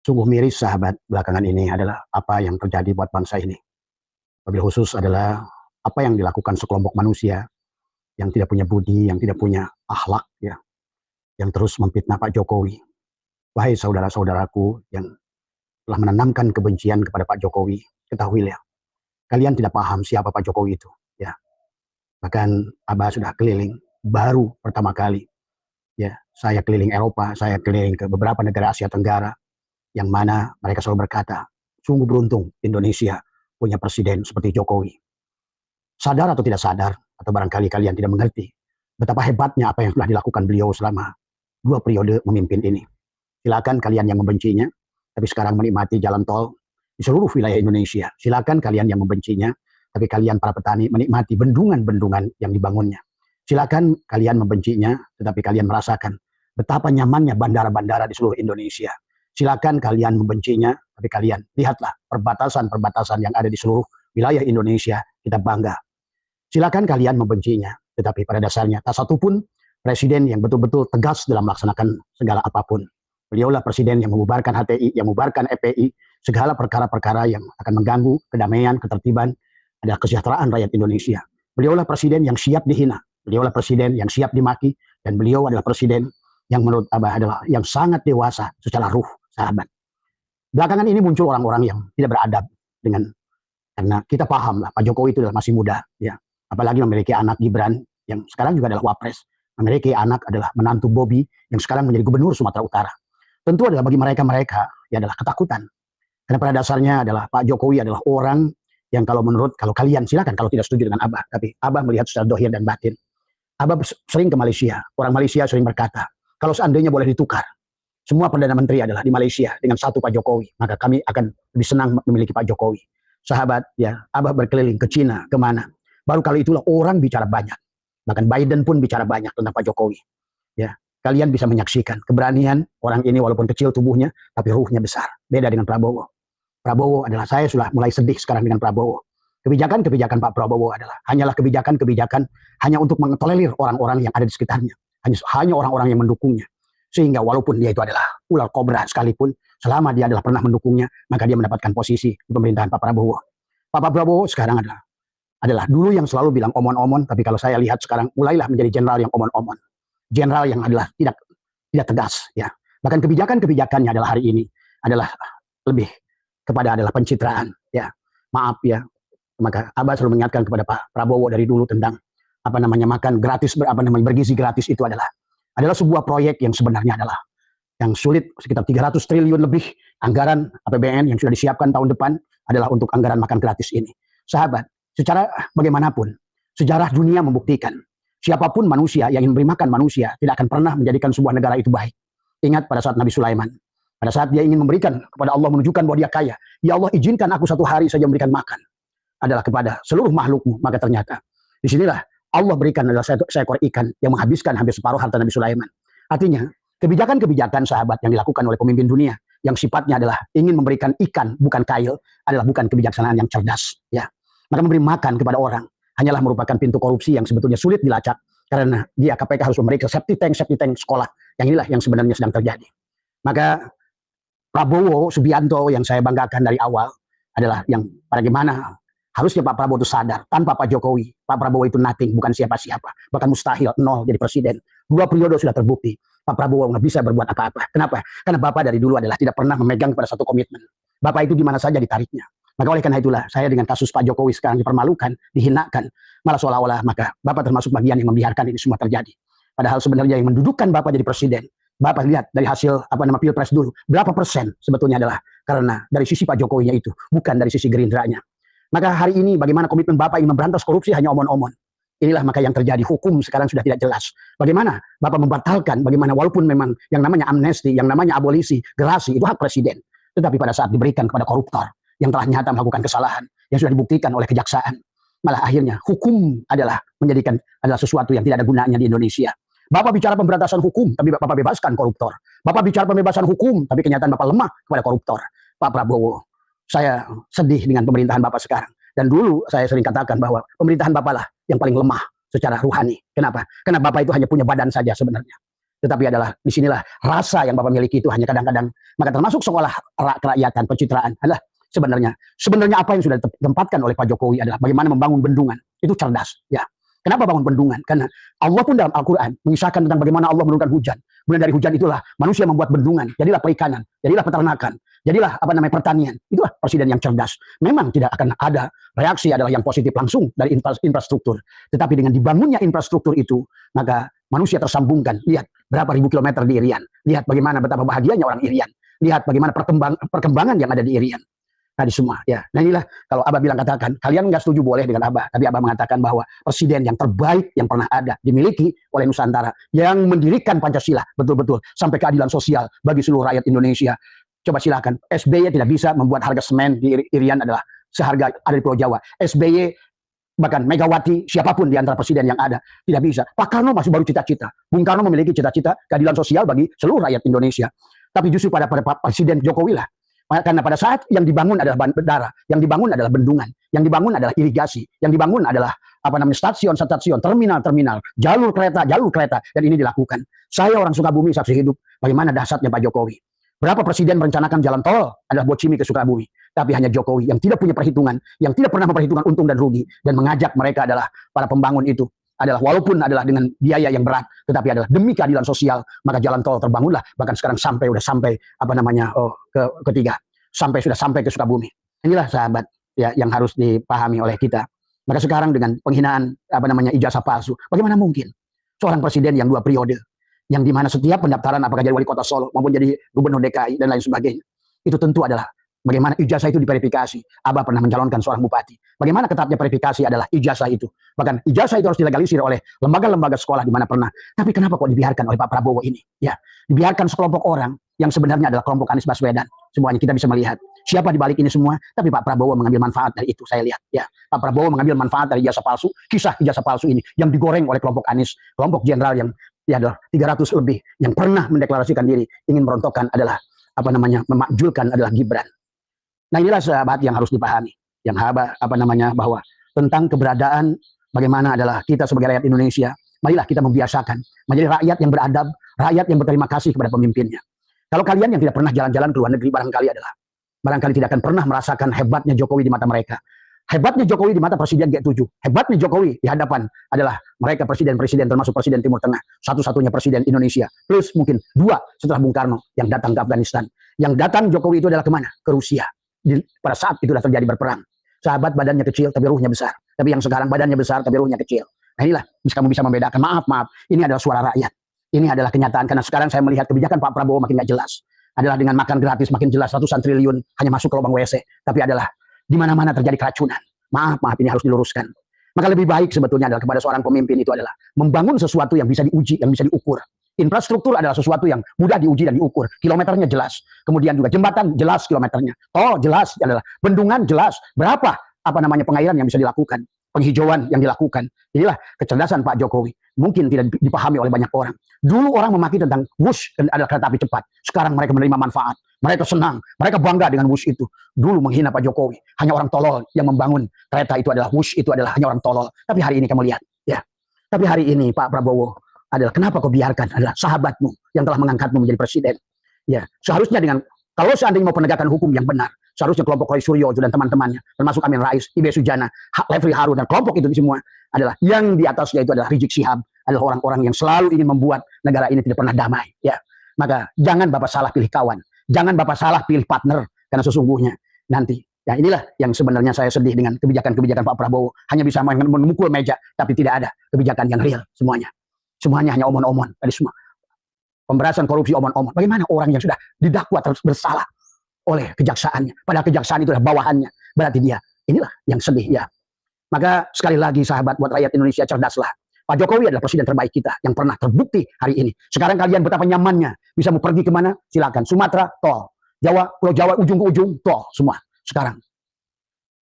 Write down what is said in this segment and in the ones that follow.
Sungguh miris sahabat belakangan ini adalah apa yang terjadi buat bangsa ini. Wabil khusus adalah apa yang dilakukan sekelompok manusia yang tidak punya budi, yang tidak punya akhlak, ya, yang terus memfitnah Pak Jokowi. Wahai saudara-saudaraku yang telah menanamkan kebencian kepada Pak Jokowi, ketahuilah, kalian tidak paham siapa Pak Jokowi itu. Ya, bahkan Abah sudah keliling, baru pertama kali. Ya, saya keliling Eropa, saya keliling ke beberapa negara Asia Tenggara, yang mana mereka selalu berkata, sungguh beruntung Indonesia punya presiden seperti Jokowi. Sadar atau tidak sadar, atau barangkali kalian tidak mengerti, betapa hebatnya apa yang telah dilakukan beliau selama 2 periode memimpin ini. Silakan kalian yang membencinya, tapi sekarang menikmati jalan tol di seluruh wilayah Indonesia. Silakan kalian yang membencinya, tapi kalian para petani menikmati bendungan-bendungan yang dibangunnya. Silakan kalian membencinya, tetapi kalian merasakan betapa nyamannya bandara-bandara di seluruh Indonesia. Silakan kalian membencinya, tapi kalian lihatlah perbatasan-perbatasan yang ada di seluruh wilayah Indonesia, kita bangga. Silakan kalian membencinya, tetapi pada dasarnya tak satupun presiden yang betul-betul tegas dalam melaksanakan segala apapun. Beliaulah presiden yang membubarkan HTI, yang membubarkan FPI, segala perkara-perkara yang akan mengganggu kedamaian, ketertiban, adalah kesejahteraan rakyat Indonesia. Beliaulah presiden yang siap dihina, beliaulah presiden yang siap dimaki, dan beliau adalah presiden yang menurut Abah adalah yang sangat dewasa secara ruh, sahabat. Belakangan ini muncul orang-orang yang tidak beradab dengan, karena kita paham lah Pak Jokowi itu adalah masih muda, ya, apalagi memiliki anak Gibran yang sekarang juga adalah wapres, memiliki anak adalah menantu Bobi yang sekarang menjadi gubernur Sumatera Utara. Tentu adalah bagi mereka ya adalah ketakutan, karena pada dasarnya adalah Pak Jokowi adalah orang yang kalau kalian silakan kalau tidak setuju dengan Abah, tapi Abah melihat secara dohir dan batin. Abah sering ke Malaysia, orang Malaysia sering berkata, kalau seandainya boleh ditukar, semua Perdana Menteri adalah di Malaysia dengan satu Pak Jokowi, maka kami akan lebih senang memiliki Pak Jokowi. Sahabat, ya, Abah berkeliling ke Cina, kemana. Baru kali itulah orang bicara banyak. Bahkan Biden pun bicara banyak tentang Pak Jokowi. Ya, kalian bisa menyaksikan keberanian orang ini walaupun kecil tubuhnya, tapi ruhnya besar. Beda dengan Prabowo. Prabowo adalah, saya sudah mulai sedih sekarang dengan Prabowo. Kebijakan-kebijakan Pak Prabowo adalah hanyalah kebijakan-kebijakan hanya untuk mentolerir orang-orang yang ada di sekitarnya. Hanya orang-orang yang mendukungnya. Sehingga walaupun dia itu adalah ular kobra sekalipun, selama dia adalah pernah mendukungnya, maka dia mendapatkan posisi di pemerintahan Pak Prabowo. Pak Prabowo sekarang adalah dulu yang selalu bilang omon-omon, tapi kalau saya lihat sekarang mulailah menjadi jenderal yang omon-omon. Jenderal yang adalah tidak tegas, ya. Bahkan kebijakan-kebijakannya adalah hari ini adalah lebih kepada adalah pencitraan, ya. Maaf ya. Maka Abah selalu mengingatkan kepada Pak Prabowo dari dulu tentang makan gratis, bergizi gratis itu adalah sebuah proyek yang sebenarnya adalah yang sulit, sekitar 300 triliun lebih anggaran APBN yang sudah disiapkan tahun depan adalah untuk anggaran makan gratis ini. Sahabat, secara bagaimanapun, sejarah dunia membuktikan siapapun manusia yang ingin memberi makan manusia tidak akan pernah menjadikan sebuah negara itu baik. Ingat pada saat Nabi Sulaiman, pada saat dia ingin memberikan kepada Allah, menunjukkan bahwa dia kaya, ya Allah izinkan aku satu hari saja memberikan makan adalah kepada seluruh makhlukmu, maka ternyata disinilah Allah berikan adalah seekor ikan yang menghabiskan hampir separuh harta Nabi Sulaiman. Artinya, kebijakan-kebijakan sahabat yang dilakukan oleh pemimpin dunia yang sifatnya adalah ingin memberikan ikan bukan kail adalah bukan kebijaksanaan yang cerdas, ya. Maka memberi makan kepada orang hanyalah merupakan pintu korupsi yang sebetulnya sulit dilacak karena dia KPK harus memeriksa septic tank sekolah. Yang inilah yang sebenarnya sedang terjadi. Maka Prabowo Subianto yang saya banggakan dari awal adalah yang bagaimana harusnya Pak Prabowo itu sadar, tanpa Pak Jokowi, Pak Prabowo itu nothing, bukan siapa-siapa. Bahkan mustahil, nol jadi presiden. 2 periode sudah terbukti, Pak Prabowo nggak bisa berbuat apa-apa. Kenapa? Karena Bapak dari dulu adalah tidak pernah memegang pada satu komitmen. Bapak itu di mana saja ditariknya. Maka oleh karena itulah, saya dengan kasus Pak Jokowi sekarang dipermalukan, dihinakan, malah seolah-olah maka Bapak termasuk bagian yang membiarkan ini semua terjadi. Padahal sebenarnya yang mendudukkan Bapak jadi presiden, Bapak lihat dari hasil Pilpres dulu, berapa persen sebetulnya adalah karena dari sisi Pak Jokowinya itu, bukan dari sisi Gerindranya. Maka hari ini bagaimana komitmen Bapak ingin memberantas korupsi hanya omon-omon. Inilah maka yang terjadi, hukum sekarang sudah tidak jelas. Bagaimana Bapak membatalkan, bagaimana walaupun memang yang namanya amnesti, yang namanya abolisi, gerasi, itu hak presiden. Tetapi pada saat diberikan kepada koruptor, yang telah nyata melakukan kesalahan, yang sudah dibuktikan oleh kejaksaan, malah akhirnya hukum adalah sesuatu yang tidak ada gunanya di Indonesia. Bapak bicara pemberantasan hukum, tapi Bapak bebaskan koruptor. Bapak bicara pembebasan hukum, tapi kenyataan Bapak lemah kepada koruptor. Pak Prabowo, saya sedih dengan pemerintahan Bapak sekarang. Dan dulu saya sering katakan bahwa pemerintahan Bapak lah yang paling lemah secara ruhani. Kenapa? Karena Bapak itu hanya punya badan saja sebenarnya. Tetapi adalah disinilah rasa yang Bapak miliki itu hanya kadang-kadang. Maka termasuk sekolah kerakyatan, pencitraan adalah sebenarnya apa yang sudah ditempatkan oleh Pak Jokowi adalah bagaimana membangun bendungan. Itu cerdas, ya. Kenapa bangun bendungan? Karena Allah pun dalam Al-Quran mengisahkan tentang bagaimana Allah menurunkan hujan. Kemudian dari hujan itulah manusia membuat bendungan. Jadilah perikanan, jadilah peternakan, jadilah pertanian. Itulah presiden yang cerdas. Memang tidak akan ada reaksi adalah yang positif langsung dari infrastruktur. Tetapi dengan dibangunnya infrastruktur itu, maka manusia tersambungkan. Lihat berapa ribu kilometer di Irian. Lihat bagaimana betapa bahagianya orang Irian. Lihat bagaimana perkembangan yang ada di Irian. Tadi semua, ya. Nah inilah kalau Abah bilang katakan, kalian nggak setuju boleh dengan Abah, tapi Abah mengatakan bahwa presiden yang terbaik yang pernah ada dimiliki oleh Nusantara, yang mendirikan Pancasila betul-betul sampai keadilan sosial bagi seluruh rakyat Indonesia. Coba silakan, SBY tidak bisa membuat harga semen di Irian adalah seharga ada di Pulau Jawa. SBY bahkan Megawati, siapapun di antara presiden yang ada, tidak bisa. Pak Karno masih baru cita-cita. Bung Karno memiliki cita-cita keadilan sosial bagi seluruh rakyat Indonesia. Tapi justru pada Presiden Jokowi lah. Karena pada saat yang dibangun adalah bandara, yang dibangun adalah bendungan, yang dibangun adalah irigasi, yang dibangun adalah stasiun, terminal, jalur kereta, dan ini dilakukan. Saya orang Sukabumi saksi hidup bagaimana dahsyatnya Pak Jokowi. Berapa presiden merencanakan jalan tol adalah buat Cimi ke Sukabumi, tapi hanya Jokowi yang tidak punya perhitungan, yang tidak pernah memperhitungkan untung dan rugi, dan mengajak mereka adalah para pembangun itu adalah walaupun adalah dengan biaya yang berat, tetapi adalah demi keadilan sosial, maka jalan tol terbangunlah, bahkan sekarang sudah sampai ketiga, sudah sampai ke Sukabumi. Inilah sahabat ya yang harus dipahami oleh kita. Maka sekarang dengan penghinaan ijazah palsu, bagaimana mungkin seorang presiden yang 2 periode, yang dimana setiap pendaftaran apakah jadi wali kota Solo maupun jadi gubernur DKI dan lain sebagainya, itu tentu adalah bagaimana ijazah itu diverifikasi. Abah pernah mencalonkan seorang bupati. Bagaimana ketatnya verifikasi adalah ijazah itu. Bahkan ijazah itu harus dilegalisir oleh lembaga-lembaga sekolah di mana pernah. Tapi kenapa kok dibiarkan oleh Pak Prabowo ini? Ya, dibiarkan sekelompok orang yang sebenarnya adalah kelompok Anies Baswedan. Semuanya kita bisa melihat siapa di balik ini semua. Tapi Pak Prabowo mengambil manfaat dari itu. Saya lihat, ya, Pak Prabowo mengambil manfaat dari ijazah palsu. Kisah ijazah palsu ini yang digoreng oleh kelompok Anies, kelompok jenderal yang adalah 300 lebih yang pernah mendeklarasikan diri ingin merontokkan adalah memakjulkan adalah Gibran. Nah inilah sahabat yang harus dipahami, yang bahwa tentang keberadaan bagaimana adalah kita sebagai rakyat Indonesia, marilah kita membiasakan menjadi rakyat yang beradab, rakyat yang berterima kasih kepada pemimpinnya. Kalau kalian yang tidak pernah jalan-jalan ke luar negeri barangkali tidak akan pernah merasakan hebatnya Jokowi di mata mereka. Hebatnya Jokowi di mata Presiden G7, hebatnya Jokowi di hadapan adalah mereka presiden-presiden termasuk Presiden Timur Tengah, satu-satunya presiden Indonesia, plus mungkin 2 setelah Bung Karno yang datang ke Afghanistan. Yang datang Jokowi itu adalah kemana? Ke Rusia. Pada saat itu sudah terjadi berperang. Sahabat badannya kecil tapi ruhnya besar. Tapi yang sekarang badannya besar tapi ruhnya kecil. Nah inilah kamu bisa membedakan. Maaf, ini adalah suara rakyat. Ini adalah kenyataan. Karena sekarang saya melihat kebijakan Pak Prabowo makin gak jelas. Adalah dengan makan gratis makin jelas, ratusan triliun hanya masuk ke lubang WC. Tapi adalah di mana-mana terjadi keracunan. Maaf, ini harus diluruskan. Maka lebih baik sebetulnya adalah kepada seorang pemimpin itu adalah membangun sesuatu yang bisa diuji, yang bisa diukur. Infrastruktur adalah sesuatu yang mudah diuji dan diukur. Kilometernya jelas. Kemudian juga jembatan jelas kilometernya. Tol jelas adalah. Bendungan jelas. Berapa pengairan yang bisa dilakukan. Penghijauan yang dilakukan. Inilah kecerdasan Pak Jokowi. Mungkin tidak dipahami oleh banyak orang. Dulu orang memaki tentang WUSH adalah kereta api cepat. Sekarang mereka menerima manfaat. Mereka senang. Mereka bangga dengan WUSH itu. Dulu menghina Pak Jokowi. Hanya orang tolol yang membangun kereta itu adalah WUSH itu adalah hanya orang tolol. Tapi hari ini kamu lihat. Ya. Tapi hari ini Pak Prabowo adalah kenapa kau biarkan adalah sahabatmu yang telah mengangkatmu menjadi presiden. Ya, seharusnya kalau seandainya mau penegakan hukum yang benar, seharusnya kelompok Roy Suryo dan teman-temannya, termasuk Amin Rais, Ibe Sujana, Levri Harun dan kelompok itu semua adalah yang di atasnya itu adalah Rizik Syihab, adalah orang-orang yang selalu ingin membuat negara ini tidak pernah damai. Ya, maka jangan Bapak salah pilih kawan, jangan Bapak salah pilih partner, karena sesungguhnya nanti. Ya inilah yang sebenarnya saya sedih dengan kebijakan-kebijakan Pak Prabowo, hanya bisa memukul meja, tapi tidak ada kebijakan yang real semuanya. Semuanya hanya omon-omon tadi semua. Pemberantasan korupsi omon-omon. Bagaimana orang yang sudah didakwa terus bersalah oleh kejaksaannya. Padahal kejaksaan itu adalah bawahannya. Berarti dia. Inilah yang sedih ya. Maka sekali lagi sahabat buat rakyat Indonesia cerdaslah. Pak Jokowi adalah presiden terbaik kita yang pernah terbukti hari ini. Sekarang kalian betapa nyamannya. Bisa mau pergi kemana? Silakan. Sumatera, tol. Jawa, Pulau Jawa, ujung ke ujung, tol. Semua. Sekarang.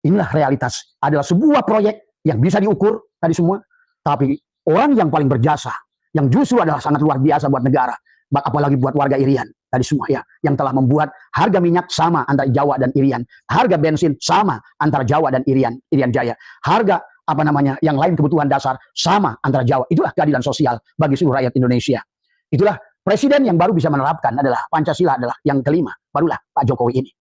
Inilah realitas. Adalah sebuah proyek yang bisa diukur tadi semua. Tapi orang yang paling berjasa yang justru adalah sangat luar biasa buat negara, apalagi buat warga Irian tadi semua ya, yang telah membuat harga minyak sama antara Jawa dan Irian, harga bensin sama antara Jawa dan Irian Jaya, harga yang lain kebutuhan dasar sama antara Jawa. Itulah keadilan sosial bagi seluruh rakyat Indonesia. Itulah presiden yang baru bisa menerapkan adalah Pancasila adalah yang kelima, barulah Pak Jokowi ini.